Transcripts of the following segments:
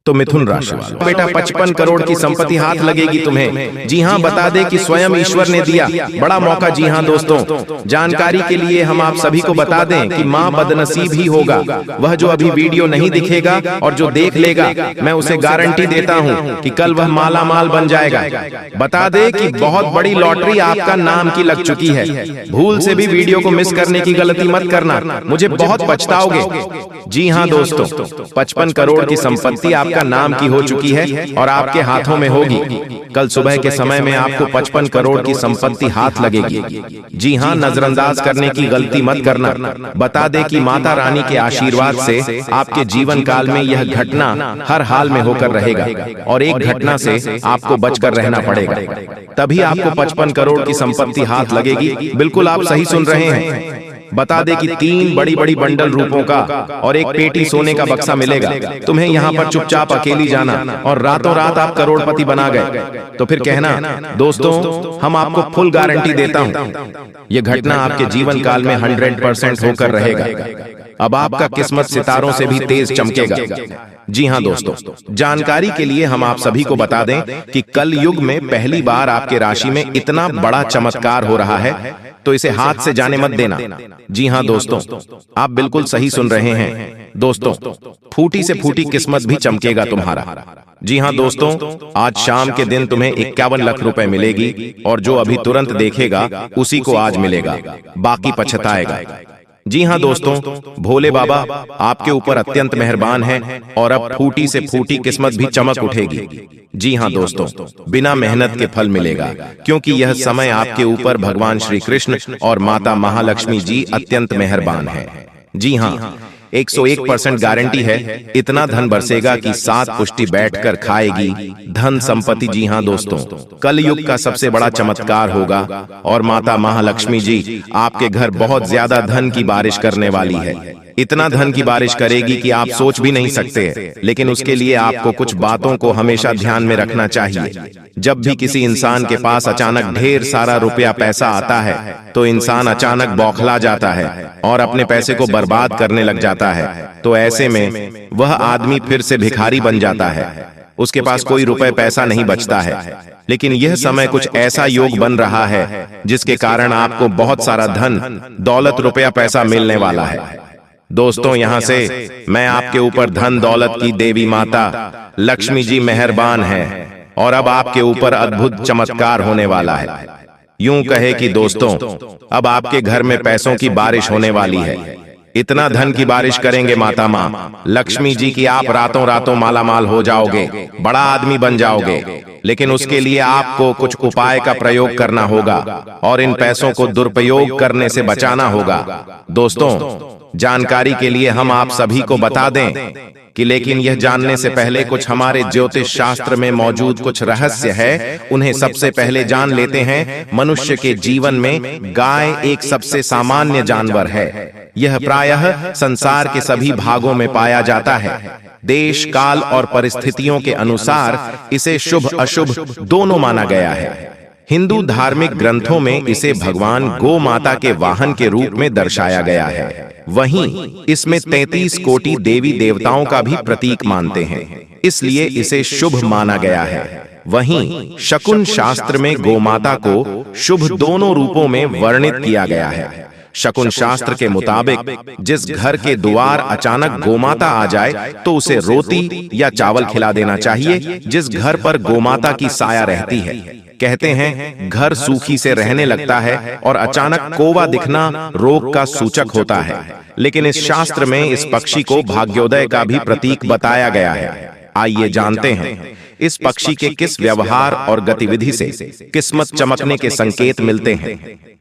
तो मिथुन राशि वालों, बेटा 55 करोड़ की संपत्ति हाथ लगेगी तुम्हें। जी हाँ, बता दे कि स्वयं ईश्वर ने दिया बड़ा मौका। जी हाँ दोस्तों, जानकारी के लिए हम आप सभी को बता दें कि माँ बदनसीब ही होगा वह जो अभी वीडियो नहीं दिखेगा, और जो देख लेगा मैं उसे गारंटी देता हूँ कि कल वह माला माल बन जाएगा। बता दे कि बहुत बड़ी लॉटरी आपका नाम की लग चुकी है। भूल से भी वीडियो को मिस करने की गलती मत करना, मुझे बहुत पछताओगे। जी हाँ दोस्तों, 55 करोड़ की संपत्ति आपका नाम की हो चुकी है और आपके हाथों में होगी। कल सुबह के समय में आपको 55 करोड़ की संपत्ति हाथ लगेगी। जी हाँ, नजरअंदाज करने की गलती मत करना। बता दे कि माता रानी के आशीर्वाद से आपके जीवन काल में यह घटना हर हाल में होकर रहेगा, और एक घटना से आपको बचकर रहना पड़ेगा, तभी आपको 55 करोड़ की संपत्ति हाथ लगेगी। बिल्कुल आप सही सुन रहे हैं। बता दे कि 3 बड़ी बड़ी बंडल रूपों का और एक पेटी सोने का बक्सा मिलेगा। तुम्हें यहाँ पर चुपचाप अकेली जाना और रातों रात आप करोड़पति बना गए। तो फिर कहना दोस्तों, हम आपको फुल गारंटी देता हूँ, ये घटना आपके जीवन काल में 100% होकर रहेगा। अब आपका किस्मत सितारों से भी तेज चमकेगा। जी हाँ दोस्तों, जानकारी के लिए हम आप सभी को बता दें कि कल युग में पहली बार आपके राशि में इतना बड़ा चमत्कार हो रहा है, तो इसे हाथ से जाने मत देना। जी हाँ दोस्तों, आप बिल्कुल सही सुन रहे हैं। दोस्तों, फूटी से फूटी किस्मत भी चमकेगा तुम्हारा। जी हाँ दोस्तों, आज शाम के दिन तुम्हें 51 लाख रुपए मिलेगी, और जो अभी तुरंत देखेगा उसी को आज मिलेगा, बाकी पछताएगा। जी हाँ दोस्तों, भोले बाबा आपके ऊपर अत्यंत मेहरबान हैं, और अब फूटी से फूटी किस्मत भी चमक उठेगी। जी हाँ दोस्तों, बिना मेहनत के फल मिलेगा, क्योंकि यह समय आपके ऊपर भगवान श्री कृष्ण और माता महालक्ष्मी जी अत्यंत मेहरबान हैं। जी हाँ, 101% गारंटी है, इतना धन बरसेगा कि 7 पुष्टि बैठकर खाएगी धन संपत्ति। जी हाँ दोस्तों, कल युग का सबसे बड़ा चमत्कार होगा, और माता महालक्ष्मी जी आपके घर बहुत ज्यादा धन की बारिश करने वाली है। इतना धन की बारिश करेगी कि आप सोच भी नहीं सकते। लेकिन उसके लिए आपको कुछ बातों को हमेशा ध्यान में रखना चाहिए। जब भी किसी इंसान के पास अचानक ढेर सारा रुपया पैसा आता है, तो इंसान अचानक बौखला जाता है और अपने पैसे को बर्बाद करने लग जाता है। तो ऐसे में वह आदमी फिर से भिखारी बन जाता है, उसके पास कोई रुपए पैसा नहीं बचता है। लेकिन यह समय कुछ ऐसा योग बन रहा है जिसके कारण आपको बहुत सारा धन दौलत रुपया पैसा मिलने वाला है। दोस्तों, यहाँ से मैं आपके ऊपर धन दौलत की देवी माता लक्ष्मी जी मेहरबान है, और अब आपके ऊपर अद्भुत चमत्कार होने वाला है। यूं कहे कि दोस्तों, अब आपके घर में पैसों की बारिश होने वाली है। इतना धन की बारिश करेंगे माता माँ लक्ष्मी जी की आप रातों रातों माला माल हो जाओगे, बड़ा आदमी बन जाओगे। लेकिन उसके लिए आपको कुछ उपाय का प्रयोग करना होगा, और इन पैसों को दुरुपयोग करने से बचाना होगा। दोस्तों, जानकारी के लिए हम आप सभी को बता दें कि लेकिन यह जानने से पहले कुछ हमारे ज्योतिष शास्त्र में मौजूद कुछ रहस्य है, उन्हें सबसे पहले जान लेते हैं। मनुष्य के जीवन में गाय एक सबसे सामान्य जानवर है। यह प्रायः संसार के सभी भागों में पाया जाता है। देश काल और परिस्थितियों के अनुसार इसे शुभ अशुभ दोनों माना गया है। हिंदू धार्मिक ग्रंथों में इसे भगवान गो माता के वाहन के रूप में दर्शाया गया है। वहीं इसमें 33 कोटि देवी देवताओं का भी प्रतीक मानते हैं, इसलिए इसे शुभ माना गया है। वहीं शकुन शास्त्र में गोमाता को शुभ दोनों रूपों में वर्णित किया गया है। शकुन शास्त्र के मुताबिक जिस घर के द्वार अचानक गोमाता आ जाए तो उसे रोटी या चावल खिला देना चाहिए। जिस घर पर गोमाता की साया रहती है, कहते हैं घर सूखी से रहने लगता है, और अचानक कोवा दिखना रोग का सूचक होता है। लेकिन इस शास्त्र में इस पक्षी को भाग्योदय का भी प्रतीक बताया गया है। आइए जानते हैं इस पक्षी के किस व्यवहार और गतिविधि से किस्मत चमकने के संकेत मिलते हैं।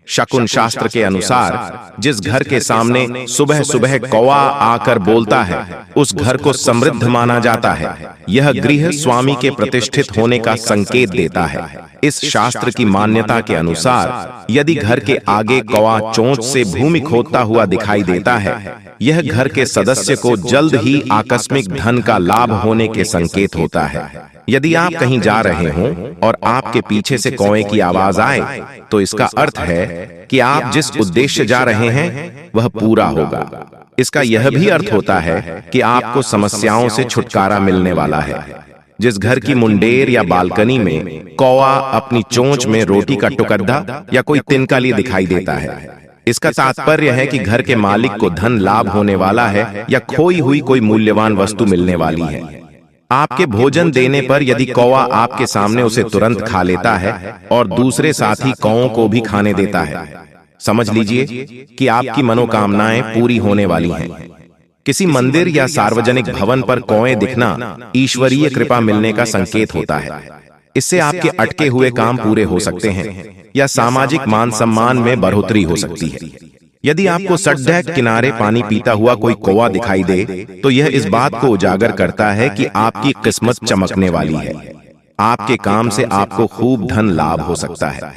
शकुन शास्त्र के अनुसार जिस घर के सामने सुबह सुबह कौवा आकर बोलता है, उस घर को समृद्ध माना जाता है। यह गृह स्वामी के प्रतिष्ठित होने का संकेत देता है। इस शास्त्र की मान्यता के अनुसार यदि घर के आगे कौवा चोंच से भूमि खोदता हुआ दिखाई देता है, यह घर के सदस्य को जल्द ही आकस्मिक धन का लाभ होने के संकेत होता है। यदि आप कहीं जा रहे हों और आपके पीछे से कौवे की आवाज आए, तो इसका अर्थ है कि आप जिस उद्देश्य जा रहे हैं वह पूरा होगा। इसका यह भी अर्थ होता है कि आपको समस्याओं से छुटकारा मिलने वाला है। जिस घर की मुंडेर या बालकनी में कौवा अपनी चोंच में रोटी का टुकड़ा या कोई तिनका लिए दिखाई देता है, इसका तात्पर्य है कि घर के मालिक को धन लाभ होने वाला है या खोई हुई कोई मूल्यवान वस्तु मिलने वाली है। आपके भोजन देने पर यदि कौवा आपके सामने उसे तुरंत खा लेता है और दूसरे साथी कौवों को भी खाने देता है, समझ लीजिए कि आपकी मनोकामनाएं पूरी होने वाली हैं। किसी मंदिर या सार्वजनिक भवन पर कौवें दिखना ईश्वरीय कृपा मिलने का संकेत होता है। इससे आपके अटके हुए काम पूरे हो सकते हैं या सामाजिक मान सम्मान में बढ़ोतरी हो सकती है। यदि आपको सड़क किनारे पानी पीता हुआ कोई कौवा दिखाई दे तो यह इस बात को उजागर करता है कि आपकी किस्मत चमकने वाली है। आपके काम से आपको खूब धन लाभ हो सकता है।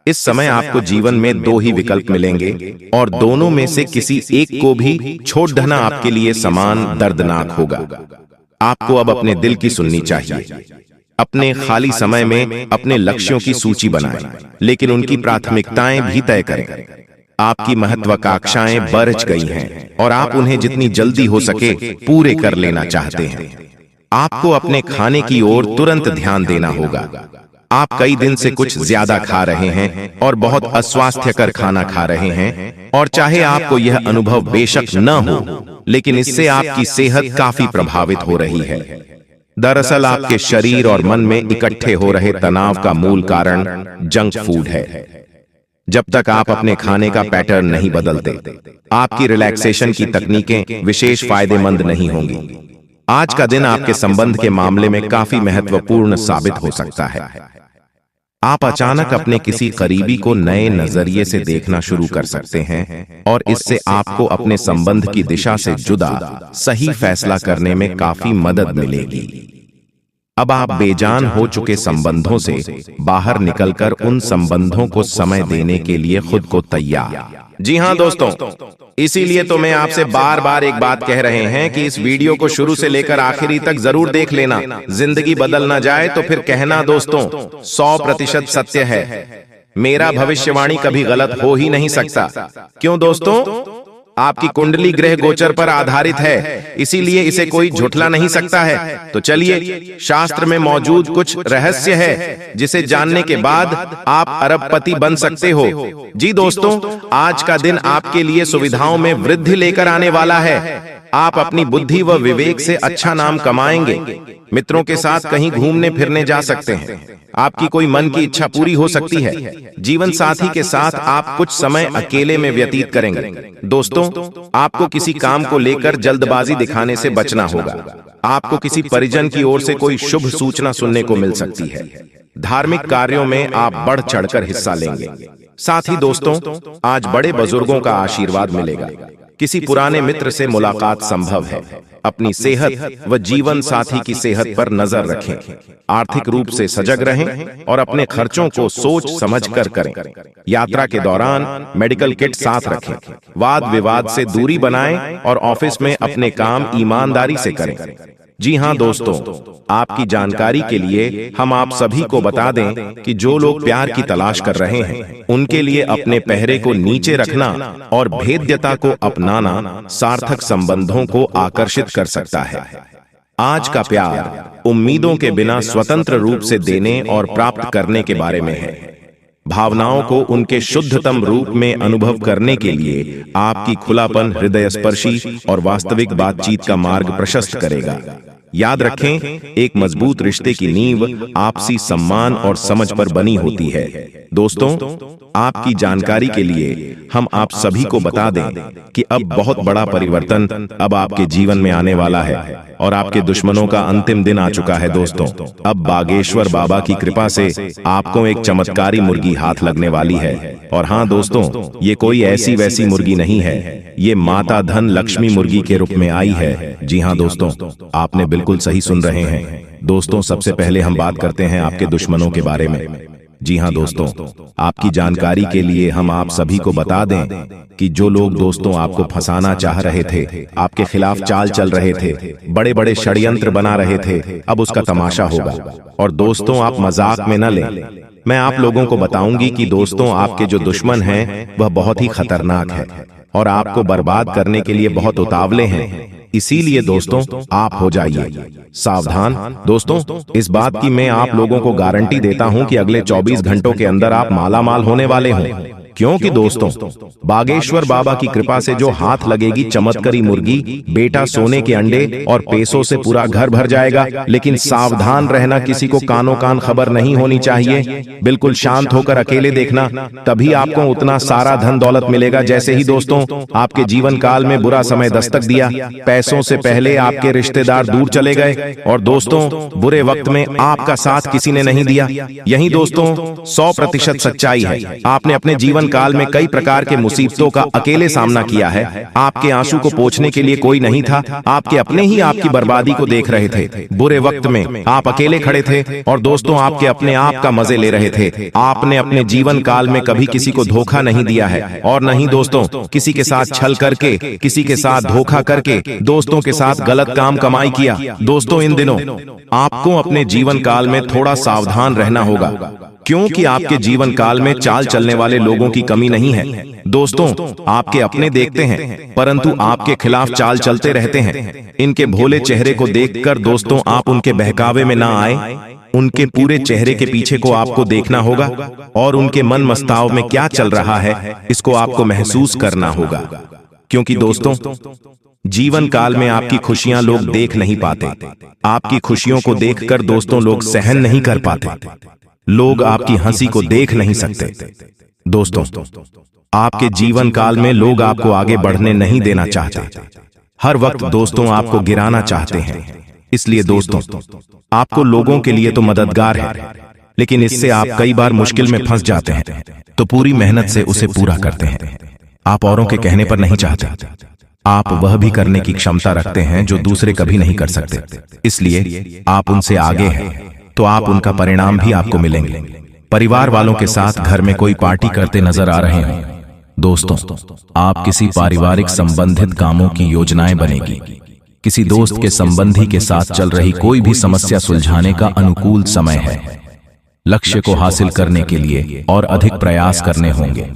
इस समय आपको जीवन में दो ही विकल्प मिलेंगे और दोनों में से किसी एक को भी छोड़ देना आपके लिए समान दर्दनाक होगा। आपको अब अपने दिल की सुननी चाहिए। अपने खाली समय में अपने लक्ष्यों की सूची बनाएं, लेकिन उनकी प्राथमिकताएं भी तय करें। आपकी महत्वाकांक्षाएं बढ़ गई हैं और आप उन्हें जितनी जल्दी हो सके पूरे कर लेना चाहते हैं। आपको अपने खाने की ओर तुरंत ध्यान देना होगा। आप कई दिन से कुछ ज्यादा खा रहे हैं और बहुत अस्वास्थ्यकर खाना खा रहे हैं, और चाहे आपको यह अनुभव बेशक न हो, लेकिन इससे आपकी सेहत काफी प्रभावित हो रही है। दरअसल आपके शरीर और मन में इकट्ठे हो रहे तनाव का मूल कारण जंक फूड है। जब तक आप अपने खाने का पैटर्न नहीं बदलते, आपकी रिलैक्सेशन की तकनीकें विशेष फायदेमंद नहीं होंगी। आज का दिन आपके संबंध के मामले में काफी महत्वपूर्ण साबित हो सकता है। आप अचानक अपने किसी करीबी को नए नजरिए से देखना शुरू कर सकते हैं और इससे आपको अपने संबंध की दिशा से जुदा सही फैसला करने में काफी मदद मिलेगी। अब आप बेजान हो चुके संबंधों से बाहर निकलकर उन संबंधों को समय देने के लिए खुद को तैयार। जी हाँ दोस्तों, इसीलिए तो मैं आपसे बार बार एक बात कह रहे हैं कि इस वीडियो को शुरू से लेकर आखिरी तक जरूर देख लेना। जिंदगी बदल ना जाए तो फिर कहना दोस्तों 100% सत्य है। मेरा भविष्यवाणी कभी गलत हो ही नहीं सकता। क्यों दोस्तों? आपकी कुंडली ग्रह गोचर पर आधारित है, इसीलिए इसे कोई झुठला नहीं सकता है। तो चलिए, शास्त्र में मौजूद कुछ रहस्य है जिसे जानने के बाद आप अरबपति बन सकते हो। जी दोस्तों, आज का दिन आपके लिए सुविधाओं में वृद्धि लेकर आने वाला है। आप अपनी बुद्धि व विवेक से अच्छा नाम कमाएंगे। मित्रों के साथ कहीं घूमने फिरने जा सकते हैं। आपकी कोई मन की इच्छा पूरी हो सकती है। जीवन साथी के साथ आप कुछ समय अकेले में व्यतीत करेंगे। दोस्तों, आपको किसी काम को लेकर जल्दबाजी दिखाने से बचना होगा। आपको किसी परिजन की ओर से कोई शुभ सूचना सुनने को मिल सकती है। धार्मिक कार्यों में आप बढ़ चढ़कर हिस्सा लेंगे। साथ ही दोस्तों, आज बड़े बुजुर्गों का आशीर्वाद मिलेगा। किसी पुराने मित्र से मुलाकात संभव है। अपनी सेहत व जीवन साथी की सेहत पर नजर रखें। आर्थिक रूप से सजग रहें और अपने खर्चों को सोच समझकर करें। यात्रा के दौरान मेडिकल किट साथ रखें। वाद विवाद से दूरी बनाएं और ऑफिस में अपने काम ईमानदारी से करें। जी हाँ दोस्तों, आपकी जानकारी के लिए हम आप सभी को बता दें कि जो लोग प्यार की तलाश कर रहे हैं, उनके लिए अपने पहरे को नीचे रखना और भेद्यता को अपनाना सार्थक संबंधों को आकर्षित कर सकता है। आज का प्यार उम्मीदों के बिना स्वतंत्र रूप से देने और प्राप्त करने के बारे में है। भावनाओं को उनके शुद्धतम रूप में अनुभव करने के लिए आपकी खुलापन हृदयस्पर्शी और वास्तविक बातचीत का मार्ग प्रशस्त करेगा। याद रखें, एक मजबूत रिश्ते की नींव आपसी सम्मान और समझ पर बनी होती है। दोस्तों, आपकी जानकारी के लिए हम आप सभी को बता दें कि अब बहुत बड़ा परिवर्तन अब आपके जीवन में आने वाला है और आपके दुश्मनों का अंतिम दिन आ चुका है। दोस्तों, अब बागेश्वर बाबा की कृपा से आपको एक चमत्कारी मुर्गी हाथ लगने वाली है। और हाँ दोस्तों, ये कोई ऐसी वैसी मुर्गी नहीं है, ये माता धन लक्ष्मी मुर्गी के रूप में आई है। जी हाँ दोस्तों, आपने बिल्कुल सही सुन रहे हैं। दोस्तों, सबसे पहले हम बात करते हैं आपके दुश्मनों के बारे में। जी हाँ दोस्तों, आपकी जानकारी के लिए हम आप सभी को बता दें कि जो लोग दोस्तों आपको फंसाना चाह रहे थे, आपके खिलाफ चाल चल रहे थे, बड़े बड़े षड्यंत्र बना रहे थे, अब उसका तमाशा होगा। और दोस्तों, आप मजाक में न लें। मैं आप लोगों को बताऊंगी कि दोस्तों आपके जो दुश्मन हैं वह बहुत ही खतरनाक है और आपको बर्बाद करने के लिए बहुत उतावले हैं। इसीलिए दोस्तों आप हो जाइए सावधान। दोस्तों इस बात की मैं आप लोगों को गारंटी देता हूं कि अगले 24 घंटों के अंदर आप माला माल होने वाले हों, क्योंकि दोस्तों बागेश्वर बाबा की कृपा से जो हाथ लगेगी चमत्कारी मुर्गी, बेटा सोने के अंडे और पैसों से पूरा घर भर जाएगा। लेकिन सावधान रहना, किसी को कानों कान खबर नहीं होनी चाहिए। बिल्कुल शांत होकर अकेले देखना, तभी आपको उतना सारा धन दौलत मिलेगा। जैसे ही दोस्तों आपके जीवन काल में बुरा समय दस्तक दिया, पैसों से पहले आपके रिश्तेदार दूर चले गए और दोस्तों बुरे वक्त में आपका साथ किसी ने नहीं दिया। यही दोस्तों 100% सच्चाई है। आपने अपने जीवन काल में कई प्रकार के मुसीबतों का अकेले सामना किया है। आपके आंसू को पोंछने के लिए कोई नहीं था, आपके अपने ही आपकी बर्बादी को देख रहे थे। बुरे वक्त में आप अकेले खड़े थे और दोस्तों आपके अपने आप का मजे ले रहे थे। आपने अपने जीवन काल में कभी किसी को धोखा नहीं दिया है और नहीं दोस्तों किसी के साथ छल करके, किसी के साथ धोखा करके, दोस्तों के साथ गलत काम कमाई किया। दोस्तों इन दिनों आपको अपने जीवन काल में थोड़ा सावधान रहना होगा, क्योंकि आपके जीवन काल में चाल चलने वाले लोगों की कमी नहीं है। दोस्तों आपके अपने देखते हैं परंतु आपके खिलाफ चाल चलते रहते हैं। इनके भोले चेहरे को देखकर दोस्तों आप उनके बहकावे में ना आए। उनके पूरे चेहरे के पीछे को आपको देखना होगा और उनके मन मस्ताव में क्या चल रहा है इसको आपको महसूस करना होगा। क्योंकि दोस्तों जीवन काल में आपकी खुशियां लोग देख नहीं पाते। आपकी खुशियों को देखकर दोस्तों लोग सहन नहीं कर पाते। लोग आपकी हंसी को देख नहीं सकते। दोस्तों आपके जीवन काल में लोग आपको आगे बढ़ने नहीं देना चाहते। हर वक्त दोस्तों आपको गिराना चाहते हैं। इसलिए दोस्तों आपको लोगों के लिए तो मददगार है, लेकिन इससे आप कई बार मुश्किल में फंस जाते हैं तो पूरी मेहनत से उसे पूरा करते हैं। आप औरों के कहने पर नहीं चाहते, आप वह भी करने की क्षमता रखते हैं जो दूसरे कभी नहीं कर सकते। इसलिए आप उनसे आगे हैं तो आप उनका परिणाम भी आपको मिलेंगे। परिवार वालों के साथ घर में कोई पार्टी करते नजर आ रहे हैं। दोस्तों आप किसी पारिवारिक संबंधित कामों की योजनाएं बनेगी। किसी दोस्त के संबंधी के साथ चल रही कोई भी समस्या सुलझाने का अनुकूल समय है। लक्ष्य को हासिल करने के लिए और अधिक प्रयास करने होंगे।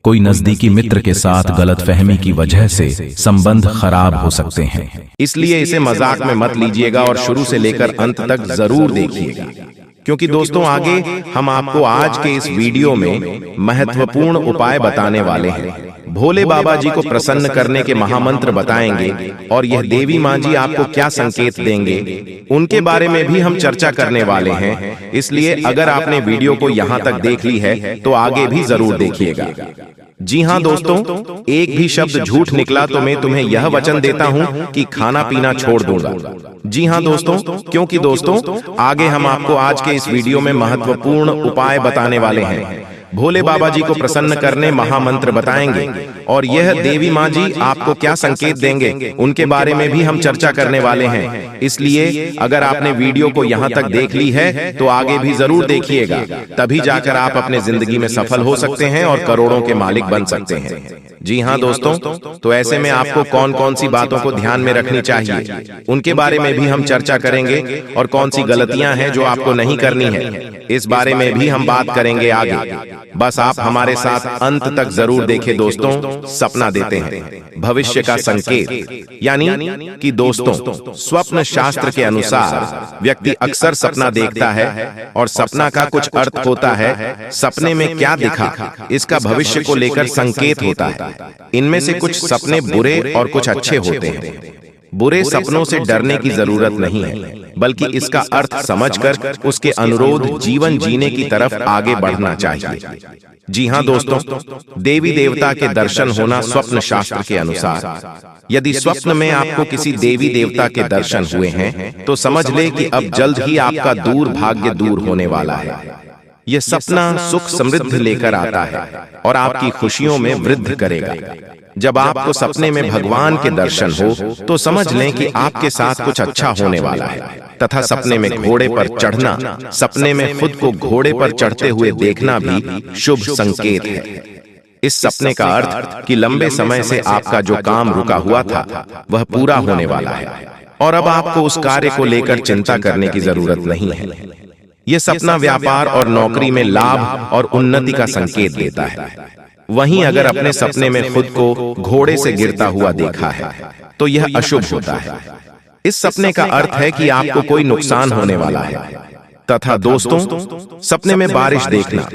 कोई नजदीकी मित्र के साथ गलतफहमी की वजह से संबंध खराब हो सकते हैं। इसलिए इसे मजाक में मत लीजिएगा और शुरू से लेकर अंत तक जरूर देखिएगा, क्योंकि दोस्तों आगे हम आपको आज के इस वीडियो में महत्वपूर्ण उपाय बताने वाले हैं। भोले बाबा जी को प्रसन्न करने के महामंत्र बताएंगे और यह देवी माँ जी आपको क्या संकेत देंगे उनके बारे में भी हम चर्चा करने वाले हैं। इसलिए अगर आपने वीडियो को यहाँ तक देख ली है तो आगे भी जरूर देखिएगा। जी हाँ दोस्तों, एक भी शब्द झूठ निकला तो मैं तुम्हें यह वचन देता हूँ कि खाना पीना छोड़ दूंगा। जी हाँ दोस्तों, क्योंकि दोस्तों आगे हम आपको आज के इस वीडियो में महत्वपूर्ण उपाय बताने वाले हैं। भोले बाबा जी को प्रसन्न करने महामंत्र बताएंगे और यह देवी माँ जी आपको क्या संकेत देंगे उनके बारे में भी हम चर्चा करने वाले हैं। इसलिए अगर आपने वीडियो को यहाँ तक देख ली है तो आगे भी जरूर देखिएगा, तभी जाकर आप अपने जिंदगी में सफल हो सकते हैं और करोड़ों के मालिक बन सकते हैं। जी हाँ दोस्तों, तो ऐसे में आपको कौन कौन सी बातों को ध्यान में रखनी चाहिए उनके बारे में भी हम चर्चा करेंगे और कौन सी गलतियां हैं जो आपको नहीं करनी है इस बारे में भी हम बात करेंगे आगे। बस आप हमारे साथ अंत तक जरूर देखें दोस्तों। सपना देते हैं भविष्य का संकेत, यानी कि दोस्तों स्वप्न शास्त्र के अनुसार व्यक्ति अक्सर सपना देखता है और सपना का कुछ अर्थ होता है। सपने में क्या दिखा इसका भविष्य को लेकर संकेत होता है। इनमें से कुछ सपने बुरे और कुछ अच्छे होते हैं। बुरे सपनों से डरने की जरूरत नहीं है, बल्कि इसका अर्थ समझकर उसके अनुरोध जीवन जीने की तरफ आगे बढ़ना चाहिए। जी हाँ दोस्तों, देवी देवता के दर्शन होना स्वप्न शास्त्र के अनुसार। यदि स्वप्न में आपको किसी देवी देवता के दर्शन हुए हैं तो समझ ले कि अब जल्द ही आपका दूर भाग्य दूर होने वाला है। यह सपना सुख समृद्धि लेकर आता है और आपकी खुशियों में वृद्धि करेगा। जब आपको सपने में भगवान के दर्शन हो तो समझ लें कि आपके साथ कुछ अच्छा होने वाला है। तथा सपने में घोड़े पर चढ़ना, सपने में खुद को घोड़े पर चढ़ते हुए देखना भी शुभ संकेत है। इस सपने का अर्थ कि लंबे समय से आपका जो काम रुका हुआ था वह पूरा होने वाला है और अब आपको उस कार्य को लेकर चिंता करने की जरूरत नहीं है। यह सपना व्यापार और नौकरी में लाभ और उन्नति का संकेत देता है। वहीं अगर अपने सपने में खुद को घोड़े से गिरता हुआ देखा है तो यह अशुभ होता है। इस सपने का अर्थ है कि आपको कोई नुकसान होने वाला है। तथा दोस्तों, सपने में बारिश देखना,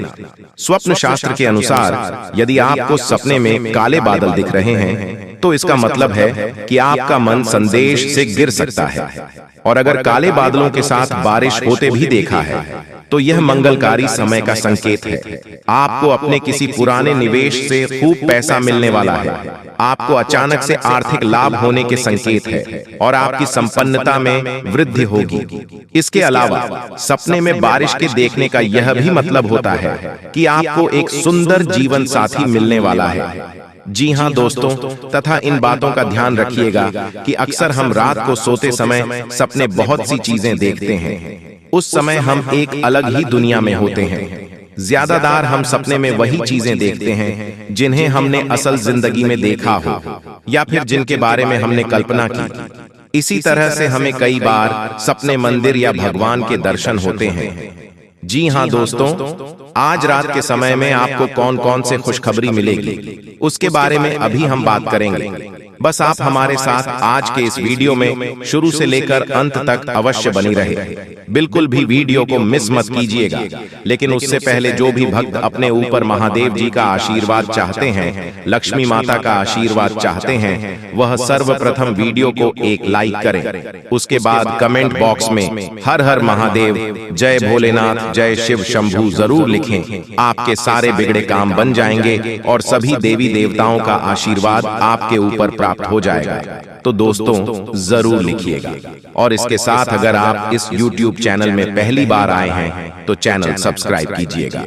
स्वप्न शास्त्र के अनुसार यदि आपको सपने में काले बादल दिख रहे हैं तो इसका मतलब है कि आपका मन संदेश से गिर सकता है। और अगर काले बादलों के साथ बारिश होते भी देखा है तो यह मंगलकारी समय का संकेत है। आपको अपने किसी पुराने निवेश से खूब पैसा मिलने वाला है। आपको अचानक से आर्थिक लाभ होने के संकेत है और आपकी संपन्नता में वृद्धि होगी। इसके अलावा सपने में बारिश के देखने का यह भी मतलब होता है कि आपको एक सुंदर जीवन साथी मिलने वाला है। जी हाँ दोस्तों, तथा इन बातों का ध्यान रखिएगा कि अक्सर हम रात को सोते समय सपने बहुत सी चीजें देखते हैं। उस समय हम एक अलग ही दुनिया में होते हैं। ज्यादातर हम सपने में वही चीजें देखते हैं जिन्हें हमने असल जिंदगी में देखा हो या फिर जिनके बारे में हमने कल्पना की। इसी तरह से हमें कई बार सपने मंदिर या भगवान के दर्शन होते हैं। जी हाँ दोस्तों, आज रात के समय में आपको कौन कौन से खुशखबरी मिलेगी उसके बारे में अभी हम बात करेंगे। बस आप हमारे साथ आज के इस वीडियो में शुरू से लेकर अंत तक अवश्य बनी रहे। बिल्कुल भी वीडियो को मिस मत कीजिएगा। लेकिन उससे पहले जो भी भक्त अपने ऊपर महादेव जी का आशीर्वाद चाहते हैं, लक्ष्मी माता का आशीर्वाद चाहते हैं, वह सर्वप्रथम वीडियो को एक लाइक करें। उसके बाद कमेंट बॉक्स में हर हर महादेव, जय भोलेनाथ, जय शिव शंभू जरूर लिखें। आपके सारे बिगड़े काम बन जाएंगे और सभी देवी देवताओं का आशीर्वाद आपके ऊपर प्राप्त हो जाएगा। तो दोस्तों जरूर लिखिएगा। और इसके साथ अगर आप इस YouTube चैनल में पहली बार आए हैं तो चैनल सब्सक्राइब कीजिएगा।